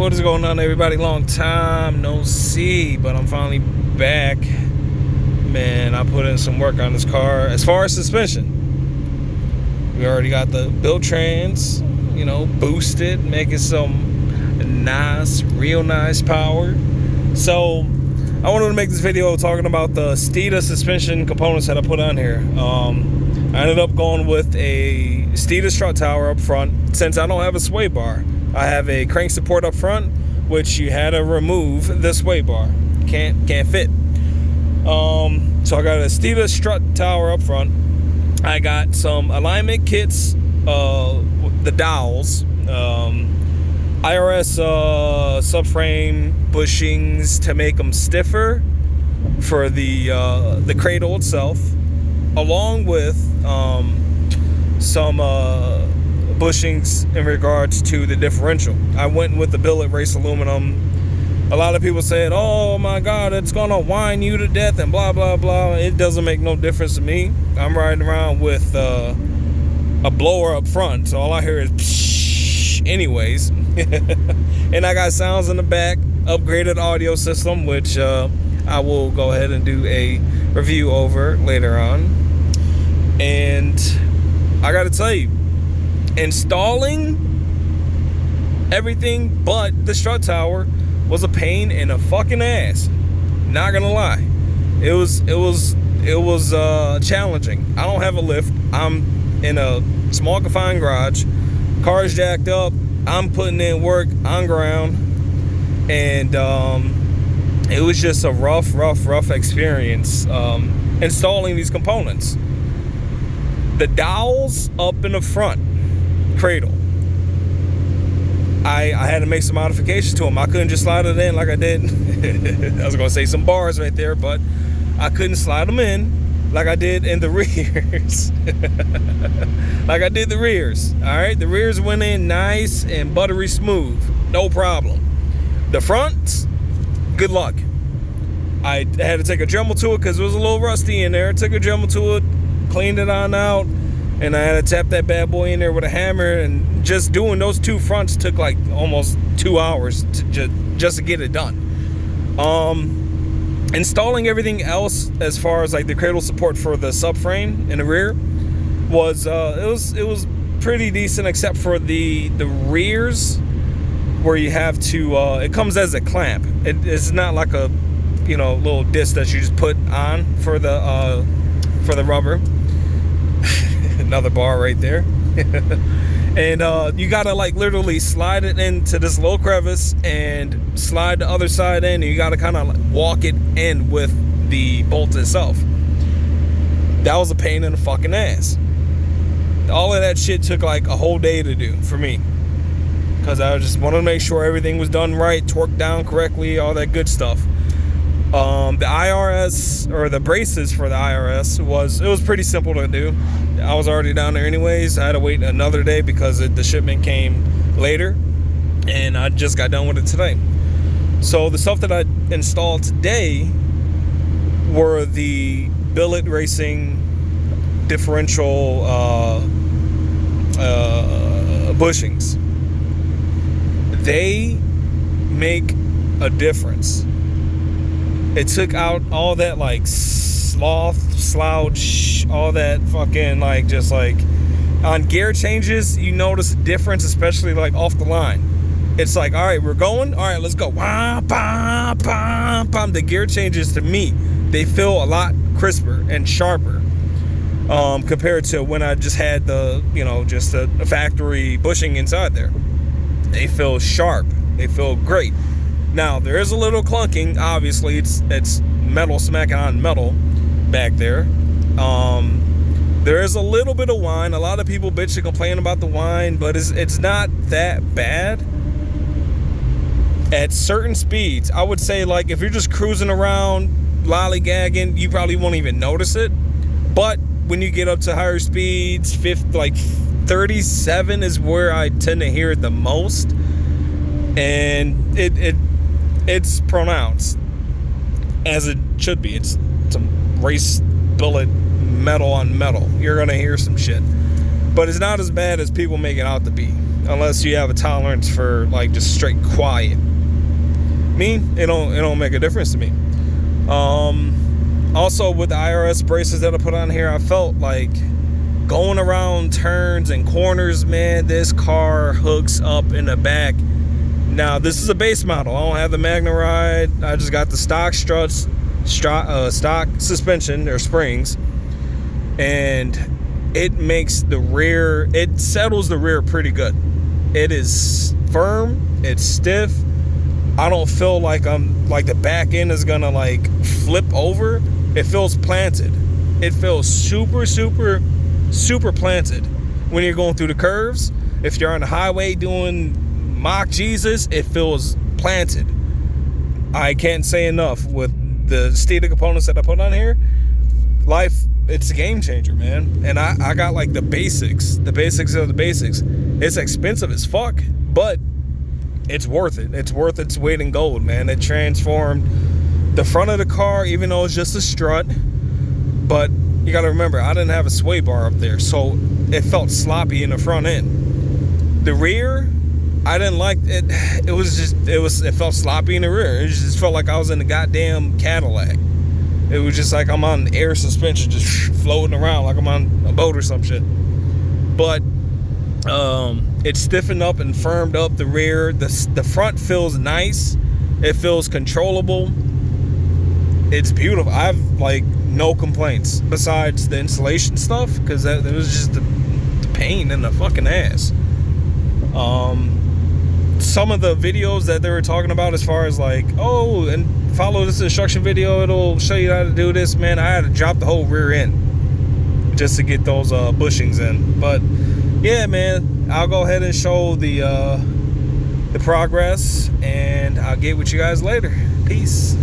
What is going on, everybody? Long time no see, but I'm finally back. Man, I put in some work on this car. As far as suspension, we already got the built trans, boosted, making some nice, real nice power. So I wanted to make this video talking about the Steeda suspension components that I put on here. I ended up going with a Steeda strut tower up front. Since I don't have a sway bar, I have a crank support up front, which you had to remove the sway bar. Can't fit. So I got a Steeda strut tower up front. I got some alignment kits, the dowels, IRS subframe bushings to make them stiffer for the cradle itself, along with some bushings in regards to the differential. I went with the billet race aluminum. A lot of people said, oh my god, it's gonna whine you to death and blah blah blah. It doesn't make no difference to me. I'm riding around with a blower up front, so all I hear is psh anyways. And I got sounds in the back, upgraded audio system, which I will go ahead and do a review over later on. And I gotta tell you, installing everything but the strut tower was a pain in the fucking ass. Not gonna lie, it was challenging. I don't have a lift. I'm in a small confined garage. Car's jacked up. I'm putting in work on ground, and it was just a rough experience installing these components. The dowels up in the front cradle, I had to make some modifications to them. I couldn't just slide it in like I did. I was gonna say some bars right there, but I couldn't slide them in like I did in the rears. Like I did the rears. All right, the rears went in nice and buttery smooth, no problem. The fronts, good luck. I had to take a Dremel to it because it was a little rusty in there. Took a Dremel to it, cleaned it on out, and I had to tap that bad boy in there with a hammer. And just doing those two fronts took like almost 2 hours to just to get it done. Installing everything else as far as like the cradle support for the subframe in the rear was it was pretty decent, except for the rears where you have to it comes as a clamp. It's not like a little disc that you just put on for the rubber. Another bar right there. And you gotta like literally slide it into this little crevice and slide the other side in, and you gotta kind of walk it in with the bolt itself. That was a pain in the fucking ass. All of that shit took like a whole day to do for me, because I just wanted to make sure everything was done right, torqued down correctly, all that good stuff. The IRS, or the braces for the IRS, was pretty simple to do. I was already down there anyways. I had to wait another day because the shipment came later, and I just got done with it today. So the stuff that I installed today were the billet racing differential bushings. They make a difference. It took out all that like slouch, all that fucking like, just like on gear changes, you notice a difference, especially like off the line. It's like, all right, we're going, all right, let's go. Wah, bah, bah, bah. The gear changes, to me, they feel a lot crisper and sharper compared to when I just had the just a factory bushing inside there. They feel sharp, they feel great. Now, there is a little clunking. Obviously, it's metal smacking on metal back there. There is a little bit of whine. A lot of people bitch and complain about the whine, but it's not that bad. At certain speeds, I would say, like, if you're just cruising around, lollygagging, you probably won't even notice it. But when you get up to higher speeds, 37 is where I tend to hear it the most. And it's pronounced, as it should be. It's some race billet metal on metal. You're gonna hear some shit, but it's not as bad as people make it out to be. unless you have a tolerance for like just straight quiet. Me, it don't make a difference to me. Also with the IRS braces that I put on here, I felt like going around turns and corners, man, this car hooks up in the back. Now, this is a base model. I don't have the Magna Ride. I just got the stock struts, stock suspension or springs, and it makes the rear, it settles the rear pretty good. It is firm, it's stiff. I don't feel like I'm like the back end is gonna like flip over. It feels planted. It feels super planted when you're going through the curves. If you're on the highway doing Mach Jesus, it feels planted. I can't say enough with the Steeda components that I put on here. It's a game changer, man. And I got like the basics of the basics. It's expensive as fuck, but it's worth it. It's worth its weight in gold, man. It transformed the front of the car, even though it's just a strut. But you got to remember, I didn't have a sway bar up there, so it felt sloppy in the front end. The rear, I didn't like it. It felt sloppy in the rear. It just felt like I was in a goddamn Cadillac. It was just like I'm on air suspension, just floating around like I'm on a boat or some shit. But it stiffened up and firmed up the rear. The front feels nice. It feels controllable. It's beautiful. I've like no complaints besides the insulation stuff, because it was just the pain in the fucking ass. Some of the videos that they were talking about as far as like, oh, and follow this instruction video, it'll show you how to do this, man. I had to drop the whole rear end just to get those bushings in. But yeah, man, I'll go ahead and show the progress, and I'll get with you guys later. Peace.